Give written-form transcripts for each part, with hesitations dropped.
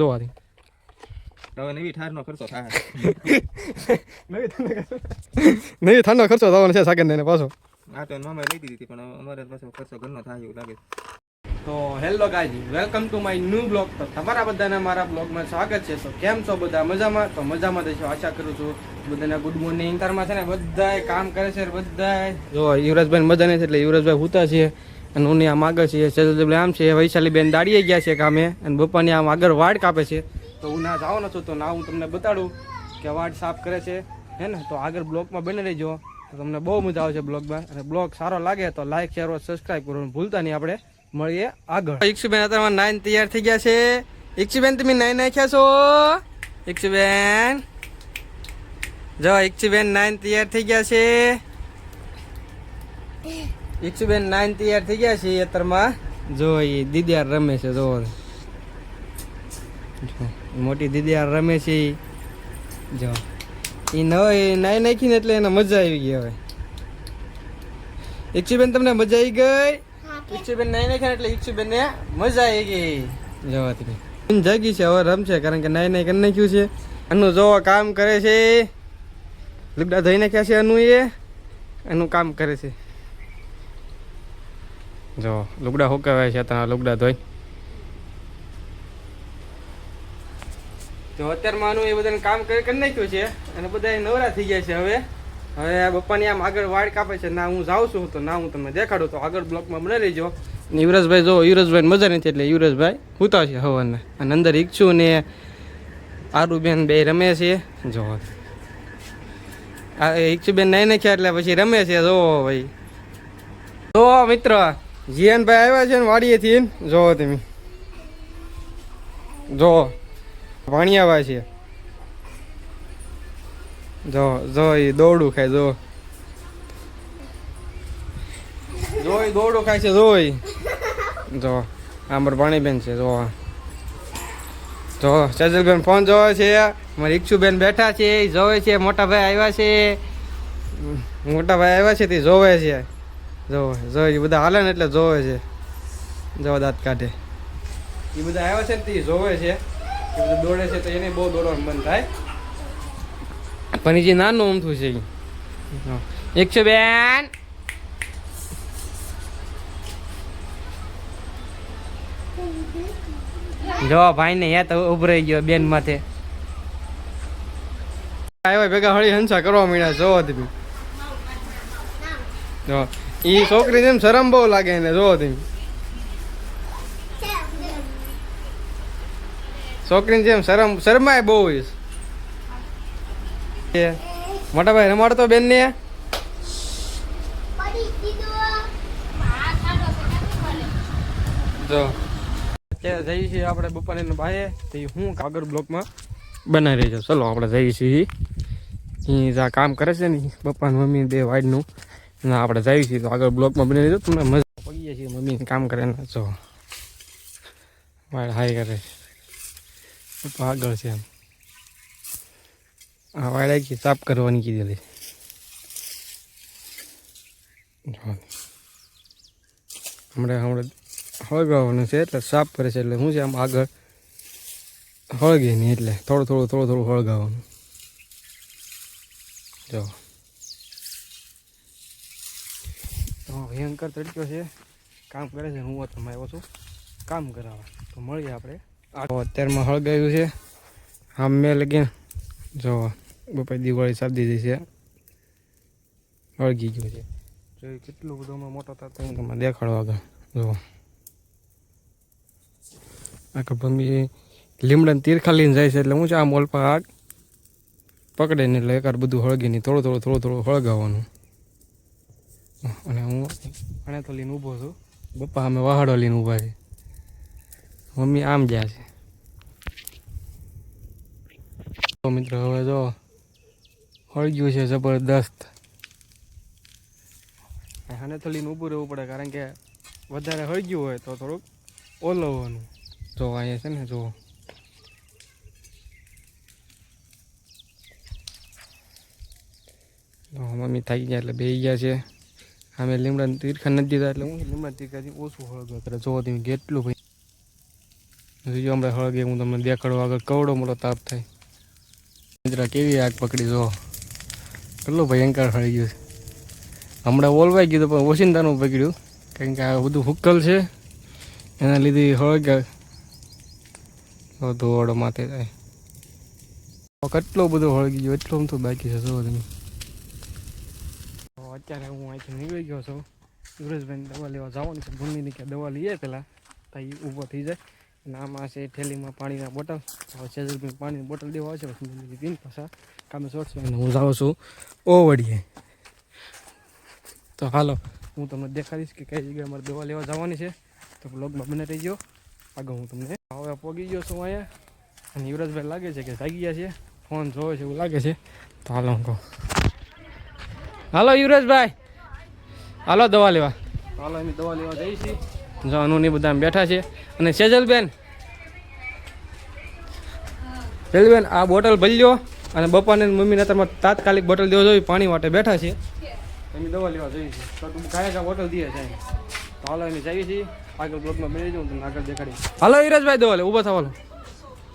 જોવાથી હવે નવી ઠારનો ખર્ચો થાય. નવી ઠારનો ખર્ચો થવાનો છે સાગર ને પાછો. આ તો મામાએ લઈ દીધી હતી પણ અમારે પાછો ખર્ચો ઘરનો થાય એવું લાગે. તો hello guys, welcome to my new blog. તો તમારા બધાને મારા બ્લોગમાં સ્વાગત છે. તો કેમ છો બધા? મજામાં? તો મજામાં દેશો, આશા કરું છું. બધાને ગુડ મોર્નિંગ. તારમાં છે ને બધાય કામ કરે છે. બધાય જો યુવરાજભાઈ મજા નહીં છે એટલે યુવરાજભાઈ હુતા છે અને ઉની આમ આગળ છે, સેજલભાઈ આમ છે, વૈશાલીબેન દાડીએ ગયા છે કામે અને બપ્પાની આમ આગળ વાડ કાપે છે. તો હું ના જવાનો છું તો ના હું તમને બતાડું કે વાડ સાફ કરે છે હે ને. તો આગળ બ્લોગમાં બની રહેજો તો તમને બહુ મજા આવશે બ્લોગમાં. અને બ્લોગ સારો લાગે તો લાઈક શેર સબસ્ક્રાઈબ કરવાનું ભૂલતા નહીં. આપણે મળીએ આગળ. ઈક્ષુબેન અત્યારમાં નાઈન તૈયાર થઈ ગયા છે. ઈક્ષુબેન તમે નાઈ નાખ્યા છો? ઈક્ષુબેન જો ઈક્ષુબેન નાઈન તૈયાર થઈ ગયા છે. ઈક્ષુબેન નાઈન તૈયાર થઈ ગયા છે અત્યારમાં. જો એ દીદિયાર રમે છે. જો મોટી દીદિયાર રમે છે. જો એ નાઈ નાખી ને એટલે એને મજા આવી ગઈ. હવે ઈક્ષુબેન તમને મજા આવી ગઈ? ઈક્ષુબેન નાઈ નાખ્યા એટલે ઈક્ષુબેન ને મજા આવી ગઈ. જોવા તમે જાગી છે હવે રમશે કારણ કે નાઈ નાઈ કરી નાખ્યું છે. અનુ જો કામ કરે છે. લુગડા ધોઈ નાખ્યા છે અનુ એ. એનું કામ કરે છે. જો લુગડા હુકાવાય છે ત્યાં લુગડા ધોઈ. તો અત્યારમાં આનું એ બધાને કામ કરી નાખ્યું છે અને બધા નવરા થઈ ગયા છે. હવે બપ્પાની આમ આગળ વાડ કાપે છે. ના હું જાઉં છું તો ના હું તમને દેખાડું. તો આગળ બ્લોકમાં બને રહીજો. યુવરાજભાઈ જો યુવરાજભાઈ મજા નથી એટલે યુવરાજભાઈ હુતા છે હવાને. અને અંદર ઈચ્છુ ને આરુબેન બે રમે છે. જો આ ઈચ્છુબેન નાઈ નાખ્યા એટલે પછી રમે છે. જો ભાઈ જો મિત્ર જીયનભાઈ આવ્યા છે ને વાડીએથી. જો તમે જો પાણી આવ્યા છે. જો જો એ દોડું ખાય. જો એ દોડું ખાય છે. જો આમર પાણીબેન છે. જો સેજલબેન ફોન જોવે છે. મારી ઈક્ષુબેન બેઠા છે એ જોવે છે. મોટા ભાઈ આવ્યા છે. તે જોવે છે. જો એ બધા હાલે ને એટલે જોવે છે. જો દાંત કાઢે. એ બધા આવ્યા છે ને તે જોવે છે. એ બધા દોડે છે તો એને બહુ દોડવાનું મન થાય. પણ જે નાનું અમથું છે. ઈક્ષુબેન જો ભાઈ ને યા તો ઉભરાઈ ગયો બેન માથે. આવ્યા ભેગા હળી હંસા કરવા માંડ્યા. જોવો તમે જો ઈ છોકરી જેમ શરમ બહુ લાગે એને. જોવો તમે છોકરીને જેમ શરમાય બહુ. મોટા ભાઈ રમાડતો બેન ને. જો અત્યારે જઈએ છીએ આપણે બપોરે બાએ. તો હું આગળ બ્લોકમાં બનાવી રહી છે. ચલો આપણે જઈએ છીએ. એ જ્યાં કામ કરે છે ને પપ્પા ને મમ્મી બે વાઈડનું ના આપણે જઈએ છીએ. તો આગળ બ્લોકમાં બની રહીશું. તમને મજા પડીએ છીએ. મમ્મીને કામ કરે ને જો વાઈડ હાઈ કરે. પપ્પા આગળ છે એમ. હા વાઈડ આવી સાફ કરવાની કીધેલી. હમણાં હળગાવવાનું છે એટલે સાફ કરે છે. એટલે શું છે આમ આગળ હળગે નહીં એટલે થોડું હળગાવવાનું. જો ભયંકર તડક્યો છે. કામ કરે છે. હું તમે આવ્યો છું કામ કરાવવા. તો મળીએ આપણે. અત્યારમાં હળગાવ્યું છે. આમ મેં લગીને જો બપાઈ દિવાળી સાફ દીધી છે. હળગી ગયું છે. જો કેટલું બધું મોટો થતો હું તમને દેખાડવા આગળ. જો મમ્મી લીમડાને તીરખા લઈને જાય છે એટલે હું છે આ મોલ પર આગ પકડે ને એટલે એકાદ બધું હળગી નહીં થોડું હળગાવવાનું. અને હું આને તો લઈને ઊભો છું. બપ્પા અમે વહાડો લઈને ઊભા છે. મમ્મી આમ ગયા છે. તો મિત્રો હવે જો હળગ્યું છે જબરદસ્ત. આને તો લઈને ઊભું રહેવું પડે કારણ કે વધારે હળગ્યું હોય તો થોડુંક ઓલવવાનું. જો અહીંયા છે ને જો મમ્મી થાકી ગયા એટલે બેસી ગયા છે. અમે લીમડાને તીરખા નથી દીધા એટલે હું લીમડા તીરખાથી ઓછું હળગો કરે. જોવો તમે કેટલું ભાઈ બીજું હમણાં હળગે હું તમને દેખાડું આગળ કવડો મોટો તાપ થાય મિત્ર કેવી આગ પકડી જો કેટલું ભયંકર હળી ગયું છે હમણાં ઓલવાઈ ગયું પણ ઓશિંતાનું પકડ્યું કારણ કે આ બધું હુક્કલ છે એના લીધે હળગે ધોવાડો માથે થાય કેટલું બધું હળગી ગયું એટલું તો બાકી છે જો તમે અત્યારે હું અહીંથી નીકળી ગયો છું યુવરાજભાઈ દવા લેવા જવાનું છે ભૂમિની કે દવા લઈએ પહેલાં તો એ ઊભો થઈ જાય અને આમાં છે થેલીમાં પાણીના બોટલ હવે સેજલભાઈ પાણીની બોટલ દેવા આવશે પછી પીને પાછા કામે છોડશે અને હું જાઉં છું ઓવડીએ તો હાલો હું તમને દેખાડીશ કે કઈ જગ્યાએ મારે દવા લેવા જવાની છે તો બ્લોગમાં બને રહી ગયો આગળ હું તમને હવે પહોંચી ગયો છું અહીંયા અને યુવરાજભાઈ લાગે છે કે જાગી ગયા છે ફોન જોવે છે એવું લાગે છે તો હાલો હું કહું હાલો યુવરાજભાઈ હાલો દવા લેવા હાલો એમ દવા લેવા જઈએ છીએ જો અનુની બધા બેઠા છે અને સેજલબેન આ બોટલ ભરી લો અને બપાને મમ્મીને તમારે તાત્કાલિક બોટલ દેવા જોઈએ પાણી માટે બેઠા છે એમ દવા લેવા જઈએ છીએ તો તું કાંઈ બોટલ દે છે તો હાલો એમ જઈએ છીએ આગળ બ્લોગમાં બેસી જાઉં તમને આગળ દેખાડી હાલો યુવરાજભાઈ દવા લે ઊભા થવાનો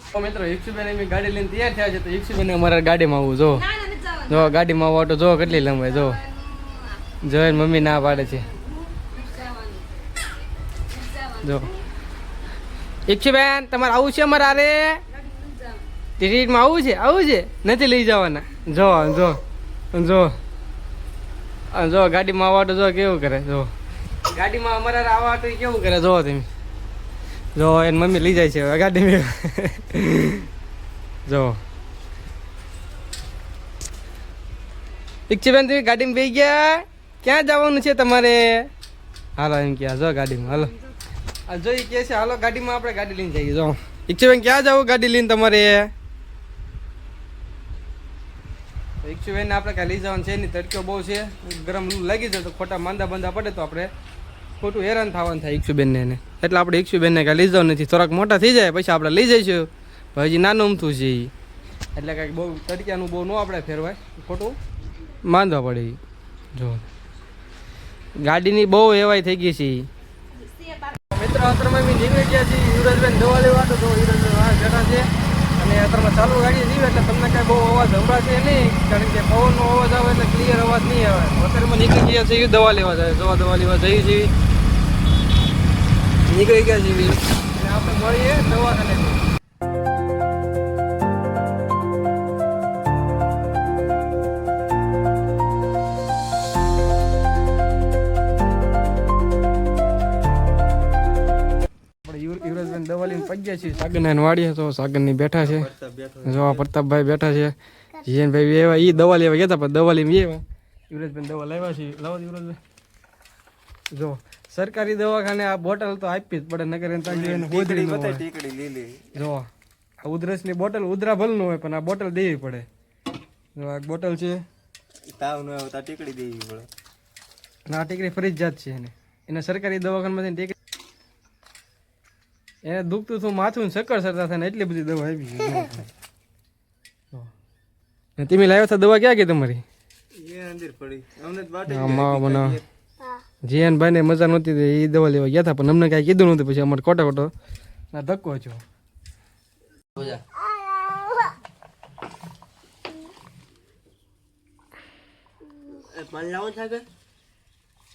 તો મિત્રો ઈક્ષુબેન એમ ગાડી લઈને તૈયાર થયા છે તો ઈક્ષુબેન અમારા ગાડીમાં આવું જો ગાડીમાં આવો તો જો કેટલી લંબાઈ જો એને મમ્મી ના પાડે છે જો ઈક્ષુબેન તમારે આવું છે અમારે અરે ટિકિટમાં આવું છે નથી લઈ જવાના જો જો જો જો ગાડીમાં આવવા તો જો કેવું કરે જો ગાડીમાં અમારા આવવા તો કેવું કરે જો તમે જો એને મમ્મી લઈ જાય છે હવે ગાડીમાં જો ઈક્ષુબેન તમે ગાડીમાં બેસી ગયા ક્યાં જવાનું છે તમારે હાલો એમ ક્યાં જો ગાડીમાં હાલો જો એ કહે છે હાલો ગાડીમાં આપણે ગાડી લઈને જઈએ જો ઈક્ષુબેન ક્યાં જવું ગાડી લઈને તમારે ઈક્ષુબેન આપણે કાંઈ લઈ જવાનું છે નહીં તડક્યો બહુ છે ગરમ લૂ લાગી જાય તો ખોટા માંદા બંદા પડે તો આપણે ખોટું હેરાન થવાનું થાય ઈક્ષુબેનને એને એટલે આપણે ઈક્ષુબેનને કાંઈ લઈ જવાનું નથી થોડાક મોટા થઈ જાય પછી આપણે લઈ જઈશું હજી નાનું અમથું છે એટલે કાંઈક બહુ તડક્યાનું બહુ ન આપણે ફેરવાય ખોટું માંદવા પડે જો ગાડીની બહુ એવાય થઈ ગઈ છે મિત્રો અત્રમાં બી નીકળી ગયા છીએ યુવરાજભાઈ દવા લેવા તો યુવરાજભાઈ બેઠા છે અને અત્રમાં ચાલુ ગાડી જીવે એટલે તમને કાંઈ બહુ અવાજ સંભળાશે નહીં કારણ કે પવનનો અવાજ આવે એટલે ક્લિયર અવાજ નહીં આવે અત્યારમાં નીકળી ગયા છીએ દવા લેવા જાય દવા લેવા જઈએ છીએ નીકળી ગયા છીએ અને આપણે મળીએ દવાખાને યુવરાજભાઈ દવા લઈને પગ્યા છીએ સાગરના વાડીએ તો સાગરની બેઠા છે જો પ્રતાપભાઈ બેઠા છે જીયનભાઈ એવા એ દવા લેવા ગયા હતા પણ દવા લઈને એવા યુવરાજભાઈ દવા લાવ્યા છે લાવો યુવરાજભાઈ જો સરકારી દવાખાને આ બોટલ તો આપવી જ પડે નગર જો આ ઉધરસની બોટલ ઉધરા ભલ નું હોય પણ આ બોટલ દેવી પડે જો આ બોટલ છે તાવ ન આવે તો ટીકડી દેવી પડે આ ટીકડી ફરજિયાત છે એને સરકારી દવાખાનામાંથી ટીકડી એને દુખતું હતું માથું ચક્કર સરતા થાય ને એટલી બધી દવા આવી તમે લાવ્યા હતા દવા ક્યાં ગઈ તમારી જીયન ભાઈ ને મજા નહોતી એ દવા લેવા ગયા હતા પણ અમને કાંઈ કીધું નહોતું પછી અમારે ખોટો ના ધક્કો છો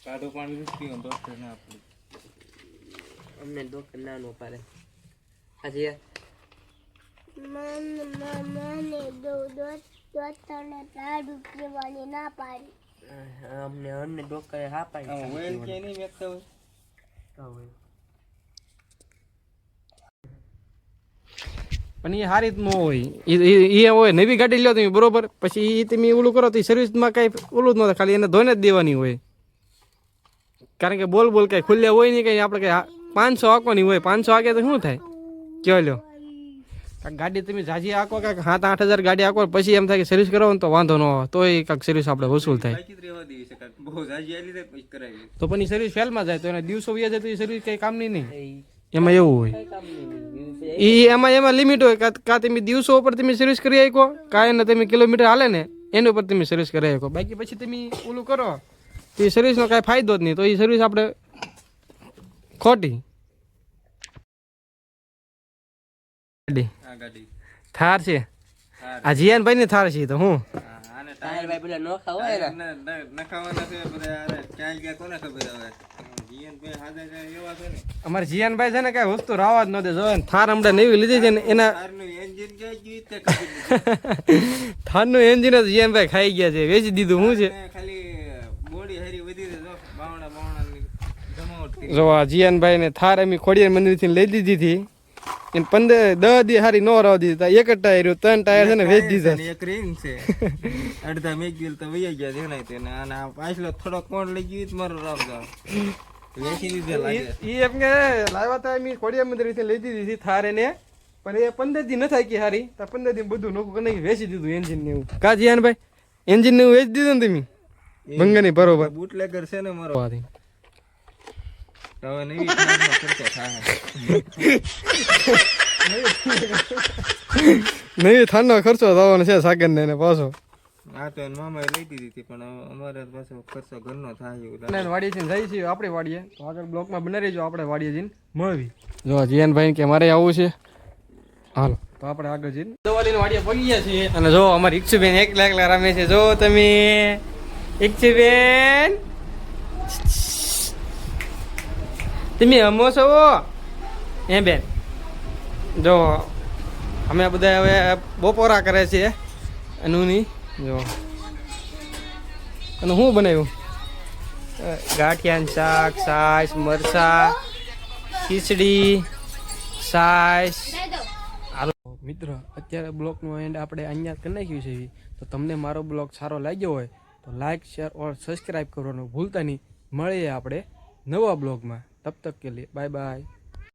કાઢો પાણી પીવું ડોક્ટર ના આપડે અમને ડોક્ટર ના નો પાડે આજે અમને ડોક્ટરે હા પાડી ઓઇલ કે નહીં મેકતા હોય પણ એ સારી જ ન હોય એ હોય નવી ગાડી લ્યો તમે બરોબર પછી એ તમે ઓલું કરો તો સર્વિસમાં કાંઈ ઓલું જ ન થાય ખાલી એને ધોઈને જ દેવાની હોય કારણ કે બોલ કાંઈ ખુલ્લે હોય નહીં કંઈ આપણે કંઈ 500 આંકવાની હોય 500 આંકે તો શું થાય કયો લ્યો ગાડી તમે જાજી આંકો કાંઈક 7-8 હજાર ગાડી આંકો પછી એમ થાય કે સર્વિસ કરાવો ને તો વાંધો ન આવે તો એ કાંઈક સર્વિસ આપણે વસૂલ થાય તો પણ એ સર્વિસ ફેલમાં જાય તો એને દિવસો વ્યા જાય તો એ સર્વિસ કંઈ કામની નહીં એમાં એવું હોય એમાં લિમિટ હોય કાં તમે દિવસો ઉપર તમે સર્વિસ કરી શકો કાં એને તમે કિલોમીટર હાલે ને એની ઉપર તમે સર્વિસ કરી શકો બાકી પછી તમે ઓલું કરો તો એ સર્વિસનો કાંઈ ફાયદો જ નહીં તો એ સર્વિસ આપણે ખોટી ગાડી આ ગાડી થાર છે થાર. આ જીયાનભાઈ ની થાર છે તો હું આને તાર ભાઈ પેલા નોખા હોય ને નખાવાના છે બધા. અરે ક્યાં ગયા કોને ખબર હવે. જીયનભાઈ હાજર છે એવા છે ને. અમારે જીયાનભાઈ છે ને કઈ વસ્તુ રાવા જ ન દે જો થાર હમણાં નવી લીધી છે ને એના તારનું એન્જિન ક્યાં ગયું તે ખબર નથી. થારનું એન્જિન જ જીયાનભાઈ ખાઈ ગયા છે વેચી દીધું શું છે અને ખાલી બોડી હરી વધી છે જો બાવણાની જમાવટ કરી. જો આ જીયાનભાઈ ને થાર અમે ખોડિયાર મંદિર થી લઈ દીધી હતી એને 10 દી હારી નો રાવ દીધી એક જ ટાયર 3 ટાયર છે ને વેચી દીધા એક રિંગ છે અડધા મેં ગયું તો વૈયા ગયા છે ને તેને અને આ પાછલો થોડો કોણ લઈ ગયું તો મારો રામ જાવ વેચી દીધે લાગે. ઈ એમ કે લાવ્યા હતા અમે ખોડિયાર મંદિર થી લઈ દીધી હતી થાર એને પણ એ 15 દી ન થાય કે હારી તો 15 દી બધું નોકું કરીને વેચી દીધું એન્જિન ને એવું કા જીયાનભાઈ એન્જિન ને વેચી દીધું ને તમે ભંગાની બરોબર બુટલેગર છે ને મારો. તો હવે નવી થારનો ખર્ચો થાય. નવી થારનો ખર્ચો થવાનો છે સાગર ને પાછો આ તો એના મામાએ લઈ દીધી હતી પણ હવે અમારે પાછો ખર્ચો ઘરનો થાય એવું. વાડીએ જઈને જઈએ છીએ આપણે વાડીએ તો આગળ બ્લોકમાં બના રહીજો આપણે વાડીએ જઈને મળવી જો જીયાનભાઈ કે મારે આવું છે હાલો તો આપણે આગળ જઈને દવાલીને વાડીએ પગી ગયા છીએ અને જો અમારી ઈક્ષુબેન એકલા એકલા રમે છે જો તમે ઈક્ષુબેન તમે હમો છો એ બેન જો અમે બધા હવે બપોરા કરે છે અનુની જો અને શું બનાવ્યું ગાંઠિયાનું શાક છાશ મરચા ખીચડી છાશ મિત્ર અત્યારે બ્લોગનો એન્ડ આપણે અહીંયા કરી નાખ્યું છે તો તમને મારો બ્લોગ સારો લાગ્યો હોય તો લાઈક શેર ઓર સબસ્ક્રાઈબ કરવાનું ભૂલતા નહીં મળીએ આપણે નવા બ્લોગમાં તબ તક કે લીએ બાય બાય.